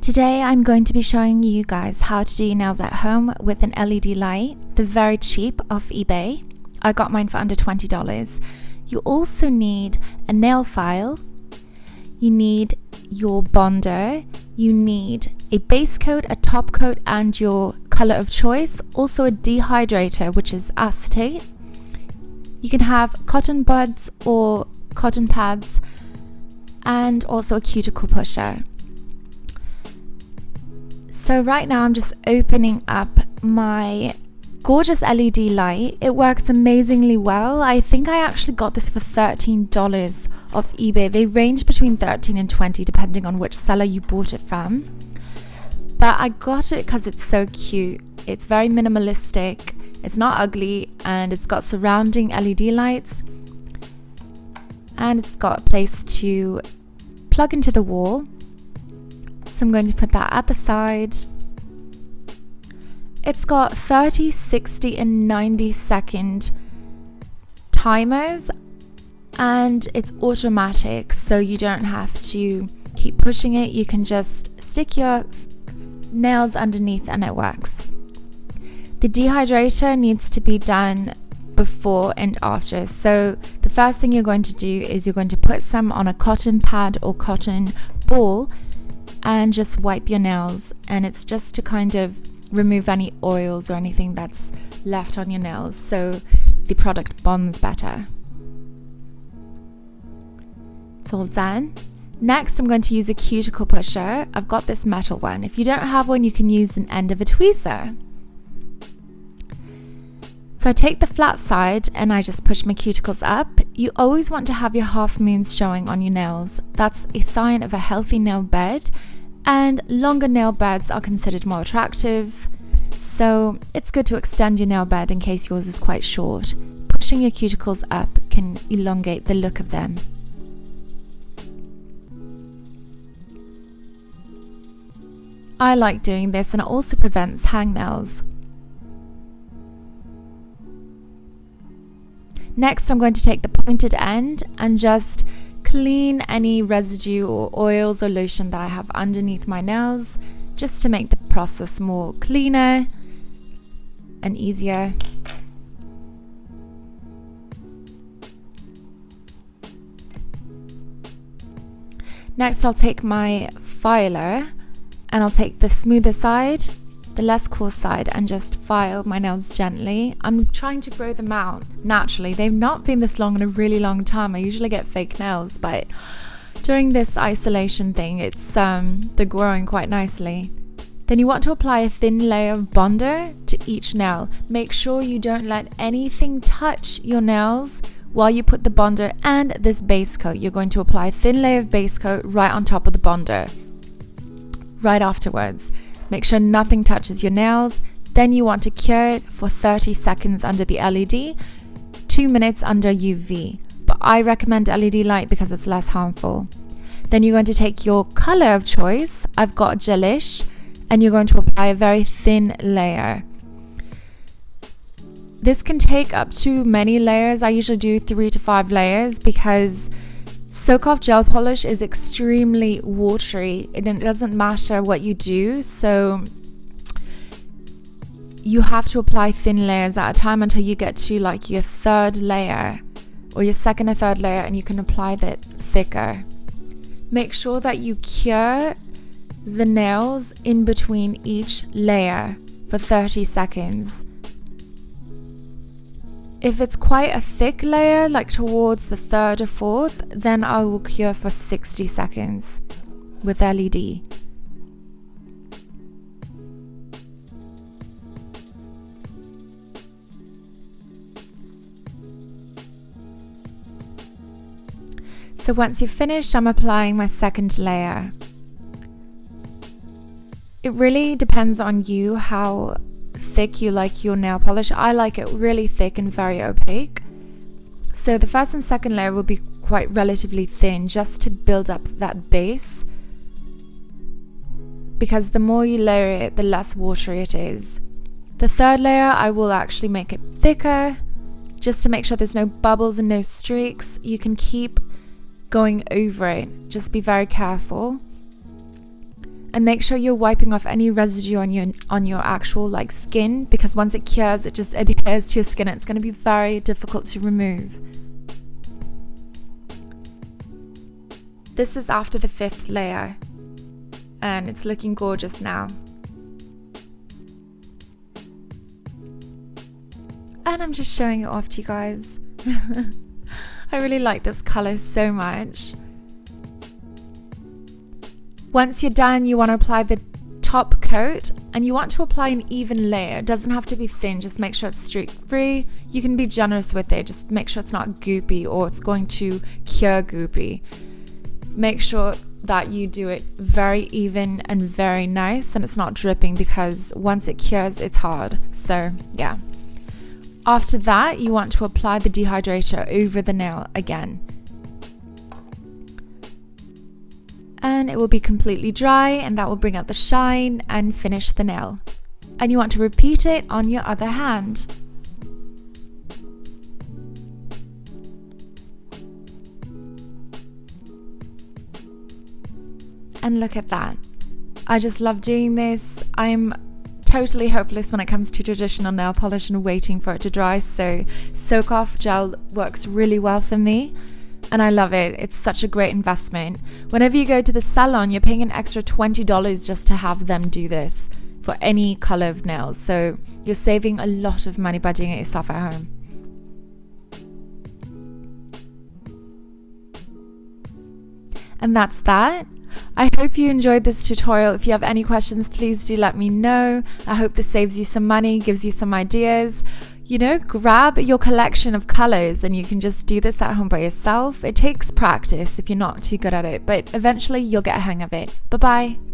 Today I'm going to be showing you guys how to do your nails at home with an LED light. They're very cheap off eBay. I got mine for under $20. You also need a nail file, you need your bonder, you need a base coat, a top coat, and your color of choice, also a dehydrator, which is acetate. You can have cotton buds or cotton pads, and also a cuticle pusher. So right now I'm just opening up my gorgeous LED light. It works amazingly well. I think I actually got this for $13 off eBay. They range between $13 and $20 depending on which seller you bought it from. But I got it because it's so cute. It's very minimalistic, it's not ugly, and it's got surrounding LED lights, and it's got a place to plug into the wall. So I'm going to put that at the side. It's got 30, 60 and 90-second timers, and it's automatic, so you don't have to keep pushing it. You can just stick your nails underneath and it works. The dehydrator needs to be done before and after. So the first thing you're going to do is you're going to put some on a cotton pad or cotton ball and just wipe your nails, and it's just to kind of remove any oils or anything that's left on your nails so the product bonds better. It's all done. Next, I'm going to use a cuticle pusher. I've got this metal one. If you don't have one, you can use an end of a tweezer. So I take the flat side and I just push my cuticles up. You always want to have your half moons showing on your nails. That's a sign of a healthy nail bed, and longer nail beds are considered more attractive. So it's good to extend your nail bed in case yours is quite short. Pushing your cuticles up can elongate the look of them. I like doing this, and it also prevents hangnails. Next, I'm going to take the pointed end and just clean any residue or oils or lotion that I have underneath my nails, just to make the process more cleaner and easier. Next, I'll take my filer and I'll take the smoother side, the less coarse side, and just file my nails gently. I'm trying to grow them out naturally. They've not been this long in a really long time. I usually get fake nails, but during this isolation thing, they're growing quite nicely. Then you want to apply a thin layer of bonder to each nail. Make sure you don't let anything touch your nails while you put the bonder and this base coat. You're going to apply a thin layer of base coat right on top of the bonder, right afterwards. Make sure nothing touches your nails. Then you want to cure it for 30 seconds under the LED, 2 minutes under UV. But I recommend LED light because it's less harmful. Then you're going to take your color of choice. I've got gelish, and you're going to apply a very thin layer. This can take up to many layers. I usually do 3 to 5 layers because soak off gel polish is extremely watery, and it doesn't matter what you do, so you have to apply thin layers at a time until you get to like your third layer or your second or third layer, and you can apply that thicker. Make sure that you cure the nails in between each layer for 30 seconds. If it's quite a thick layer, like towards the third or fourth, then I will cure for 60 seconds with LED. So once you've finished, I'm applying my second layer. It really depends on you how thick you like your nail polish. I like it really thick and very opaque. So the first and second layer will be quite relatively thin, just to build up that base, because the more you layer it, the less watery it is. The third layer, I will actually make it thicker, just to make sure there's no bubbles and no streaks. You can keep going over it, just be very careful. and make sure you're wiping off any residue on your actual like skin, because once it cures, it just adheres to your skin and it's going to be very difficult to remove. This is after the 5th layer and it's looking gorgeous now. And I'm just showing it off to you guys. I really like this color so much. Once you're done, you want to apply the top coat, and you want to apply an even layer. It doesn't have to be thin, just make sure it's streak free. You can be generous with it, just make sure it's not goopy or it's going to cure goopy. Make sure that you do it very even and very nice and it's not dripping, because once it cures, it's hard. So yeah. After that, you want to apply the dehydrator over the nail again. And it will be completely dry, and that will bring out the shine and finish the nail. And you want to repeat it on your other hand. And look at that. I just love doing this. I'm totally hopeless when it comes to traditional nail polish and waiting for it to dry, so soak off gel works really well for me. And I love it. It's such a great investment. Whenever you go to the salon, you're paying an extra $20 just to have them do this for any color of nails. So you're saving a lot of money by doing it yourself at home. And that's that. I hope you enjoyed this tutorial. If you have any questions, please do let me know. I hope this saves you some money, gives you some ideas. You know, grab your collection of colors and you can just do this at home by yourself. It takes practice if you're not too good at it, but eventually you'll get a hang of it. Bye bye.